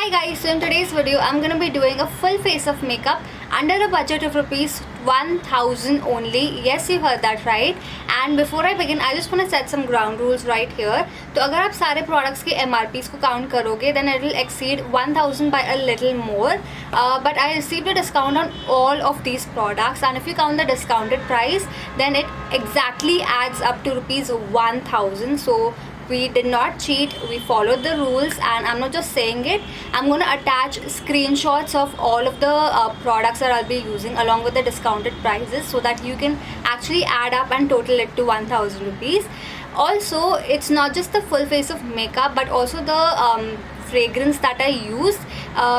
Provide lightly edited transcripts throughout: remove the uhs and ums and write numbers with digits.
Hi guys, so in today's video I'm gonna be doing a full face of makeup under a budget of rupees 1000 only. Yes, you heard that right. And before I begin, I just want to set some ground rules right here. तो अगर आप सारे products के MRPs को count करोगे, then it will exceed 1000 by a little more. But I received a discount on all of these products, and if you count the discounted price, then it exactly adds up to rupees 1000. So we did not cheat, we followed the rules, and I'm not just saying it, I'm going to attach screenshots of all of the products that I'll be using along with the discounted prices so that you can actually add up and total it to 1000 rupees. Also, it's not just the full face of makeup, but also the fragrance that I used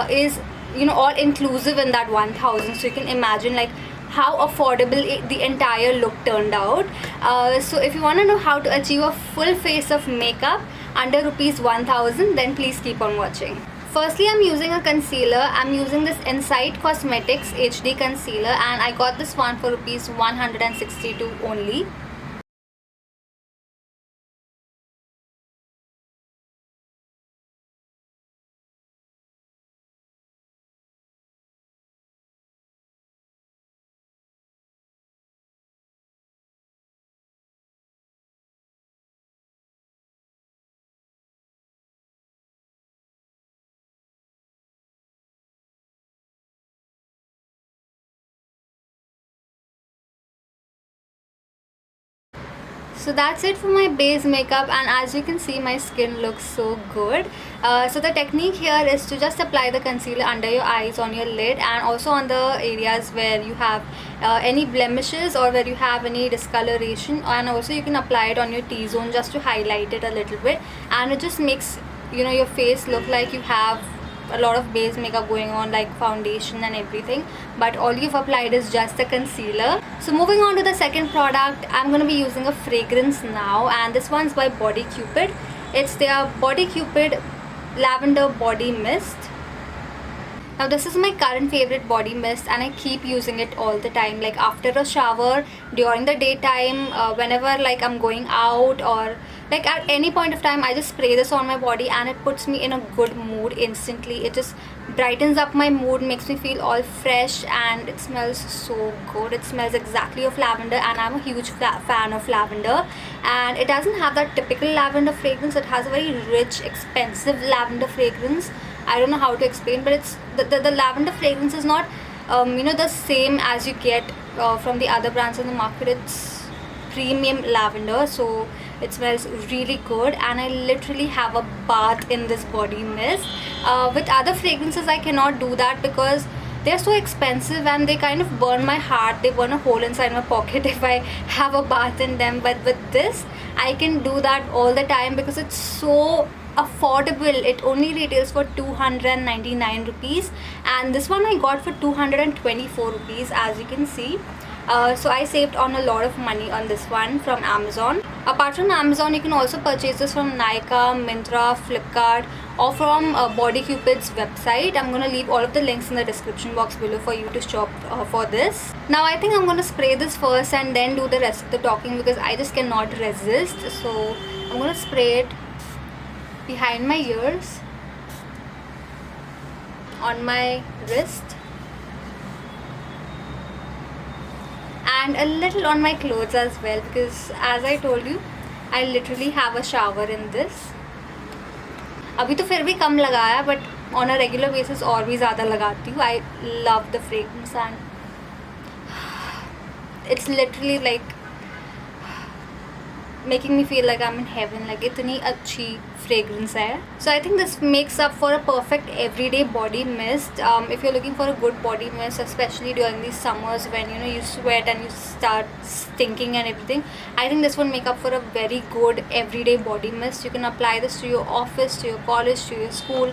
is all inclusive in that 1000, so you can imagine like how affordable the entire look turned out. So if you want to know how to achieve a full face of makeup under rupees 1000, then please keep on watching. Firstly, I'm using a concealer. I'm using this Insight Cosmetics HD concealer, and I got this one for rupees 162 only. So that's it for my base makeup, and as you can see, my skin looks so good. So the technique here is to just apply the concealer under your eyes, on your lid, and also on the areas where you have any blemishes or where you have any discoloration, and also you can apply it on your T-zone just to highlight it a little bit, and it just makes your face look like you have a lot of base makeup going on, like foundation and everything, but all you've applied is just the concealer. So moving on to the second product, I'm going to be using a fragrance now, and this one's by Cupid. It's their Cupid Lavender Body Mist. Now this is my current favorite body mist, and I keep using it all the time, like after a shower, during the daytime, whenever like I'm going out, or like at any point of time, I just spray this on my body and it puts me in a good mood instantly. It just brightens up my mood, makes me feel all fresh, and it smells so good. It smells exactly of lavender, and I'm a huge fan of lavender. And it doesn't have that typical lavender fragrance. It has a very rich, expensive lavender fragrance. I don't know how to explain, but it's the lavender fragrance is not the same as you get from the other brands in the market. It's premium lavender, so it smells really good, and I literally have a bath in this body mist. With other fragrances I cannot do that because they're so expensive and they kind of burn my heart. They burn a hole inside my pocket if I have a bath in them. But with this, I can do that all the time because it's so affordable. It only retails for 299 rupees, and this one I got for 224 rupees, as you can see. So I saved on a lot of money on this one from Amazon. Apart from Amazon, you can also purchase this from Nykaa, Myntra, Flipkart, or from Cupid's website. I'm going to leave all of the links in the description box below for you to shop for this. Now I think I'm going to spray this first and then do the rest of the talking because I just cannot resist. So I'm going to spray it behind my ears, on my wrist, and a little on my clothes as well, because as I told you, I literally have a shower in this. अभी तो फिर भी कम लगाया, but on a regular basis और भी ज़्यादा लगाती हूँ. I love the fragrance, and it's literally like making me feel like I'm in heaven. Like इतनी अच्छी fragrance है. So I think this makes up for a perfect everyday body mist. If you're looking for a good body mist, especially during these summers when you sweat and you start stinking and everything, I think this would make up for a very good everyday body mist. You can apply this to your office, to your college, to your school.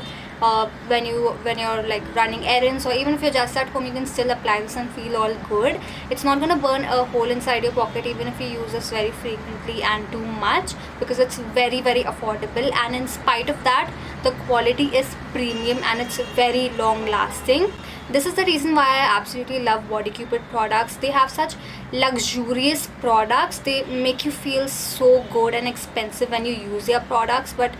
When you're like running errands, or even if you're just at home, you can still apply this and feel all good. It's not gonna burn a hole inside your pocket even if you use this very frequently and too much, because it's very, very affordable, and in spite of that, the quality is premium and it's very long lasting. This is the reason why I absolutely love Cupid products. They have such luxurious products. They make you feel so good and expensive when you use their products, but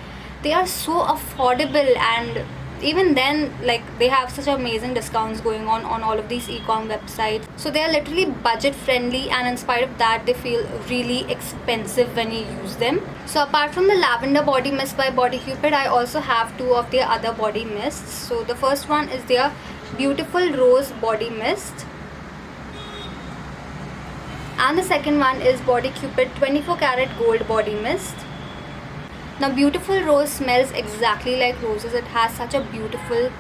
they are so affordable, and even then, like, they have such amazing discounts going on all of these e-com websites. So they are literally budget friendly, and in spite of that, they feel really expensive when you use them. So apart from the Lavender body mist by Cupid, I also have two of their other body mists. So the first one is their Beautiful Rose body mist, and the second one is Cupid 24 karat gold body mist. Now Beautiful Rose smells exactly like roses. It has such a beautiful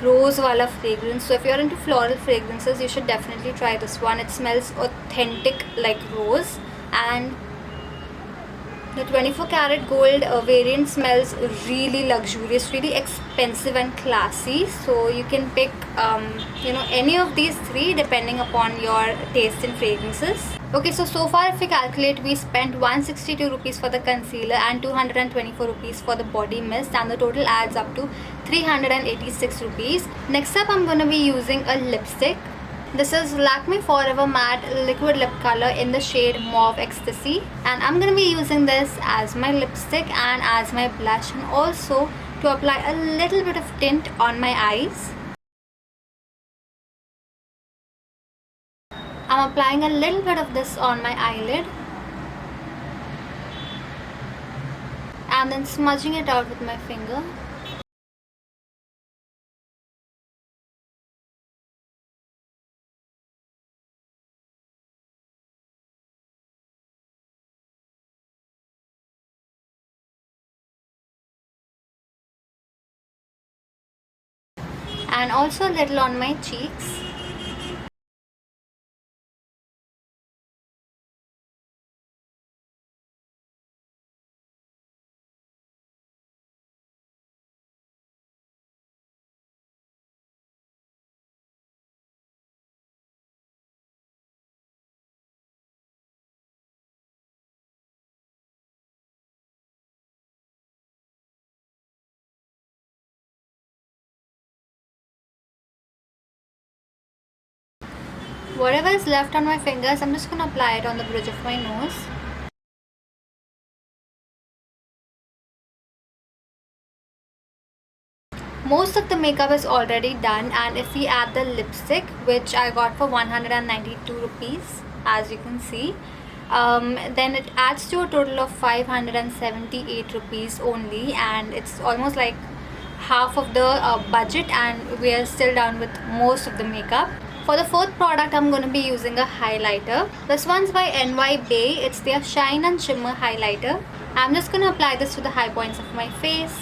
rose wala fragrance. So if you're into floral fragrances, you should definitely try this one. It smells authentic like rose, and the 24 karat gold variant smells really luxurious, really expensive and classy. So you can pick any of these three depending upon your taste in fragrances. Okay, so far if we calculate, we spent 162 rupees for the concealer and 224 rupees for the body mist, and the total adds up to 386 rupees. Next up, I'm going to be using a lipstick. This is Lakme Forever Matte Liquid Lip Color in the shade Mauve Ecstasy, and I'm going to be using this as my lipstick and as my blush, and also to apply a little bit of tint on my eyes. I'm applying a little bit of this on my eyelid and then smudging it out with my finger. And also a little on my cheeks. Whatever is left on my fingers, I'm just going to apply it on the bridge of my nose. Most of the makeup is already done, and if we add the lipstick, which I got for 192 rupees, as you can see, then it adds to a total of 578 rupees only, and it's almost like half of the budget, and we are still done with most of the makeup. For the fourth product, I'm going to be using a highlighter. This one's by NY Bay. It's their Shine and Shimmer highlighter. I'm just going to apply this to the high points of my face.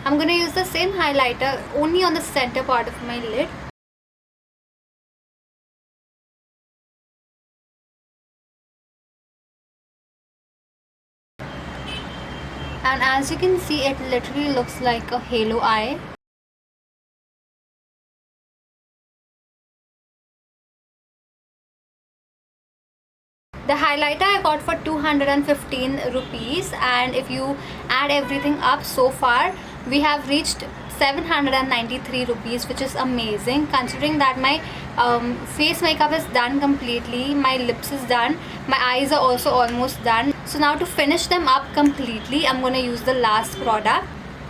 I'm going to use the same highlighter only on the center part of my lid. And as you can see, it literally looks like a halo eye. The highlighter I got for 215 rupees, and if you add everything up, so far we have reached 793 rupees, which is amazing considering that my face makeup is done completely, my lips is done, my eyes are also almost done. So now to finish them up completely, I'm going to use the last product,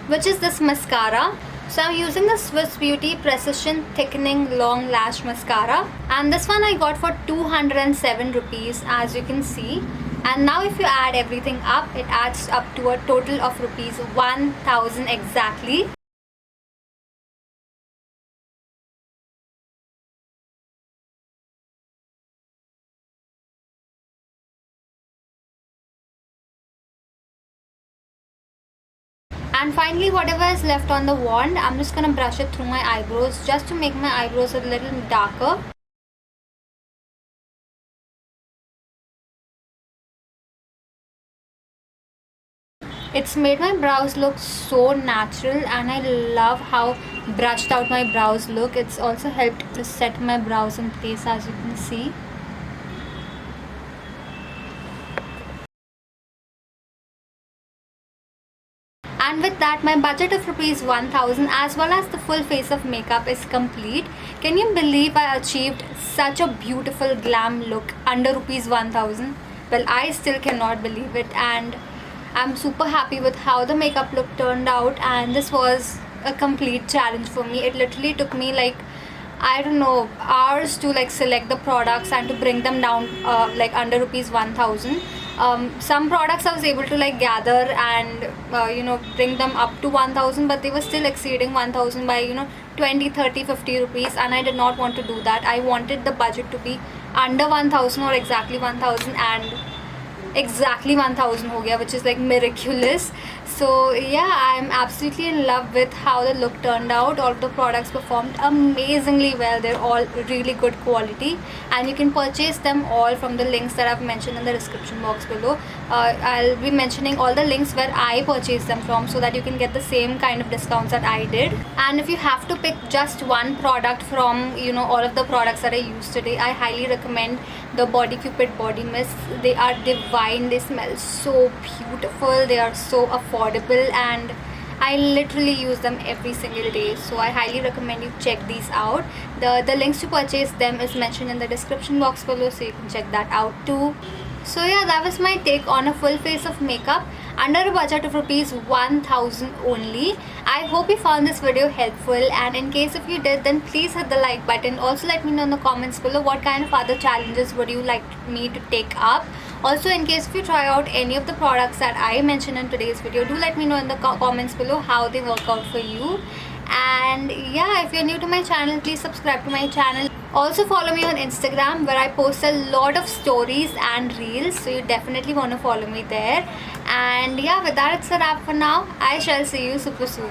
which is this mascara. So I'm using the Swiss Beauty Precision Thickening Long Lash Mascara, and this one I got for 207 rupees, as you can see. And now if you add everything up, it adds up to a total of rupees 1000 exactly. And finally, whatever is left on the wand, I'm just going to brush it through my eyebrows just to make my eyebrows a little darker. It's made my brows look so natural, and I love how brushed out my brows look. It's also helped to set my brows in place, as you can see. And and with that my budget of rupees 1000 as well as the full face of makeup is complete. Can you believe I achieved such a beautiful glam look under rupees 1000? Well, I still cannot believe it, and I'm super happy with how the makeup look turned out, and this was a complete challenge for me. It literally took me like, I don't know, hours to like select the products and to bring them down like under rupees 1000. Some products I was able to like gather and bring them up to 1000, but they were still exceeding 1000 by 20, 30, 50 rupees, and I did not want to do that. I wanted the budget to be under 1000 or exactly 1000, and exactly 1000 ho gaya, which is like miraculous. So yeah, I'm absolutely in love with how the look turned out. All of the products performed amazingly well. They're all really good quality, and you can purchase them all from the links that I've mentioned in the description box below. I'll be mentioning all the links where I purchased them from, so that you can get the same kind of discounts that I did. And if you have to pick just one product from all of the products that I used today, I highly recommend the Body Cupid body mist. They are divine. They smell so beautiful. They are so affordable, and I literally use them every single day. So I highly recommend you check these out. The links to purchase them is mentioned in the description box below, so you can check that out too. So yeah, that was my take on a full face of makeup under a budget of rupees 1000 only. I hope you found this video helpful, and in case if you did, then please hit the like button. Also let me know in the comments below what kind of other challenges would you like me to take up. Also, in case if you try out any of the products that I mentioned in today's video, do let me know in the comments below how they work out for you. And yeah, if you're new to my channel, please subscribe to my channel. Also follow me on Instagram, where I post a lot of stories and reels, so you definitely want to follow me there. And yeah, with that, it's a wrap for now. I shall see you super soon.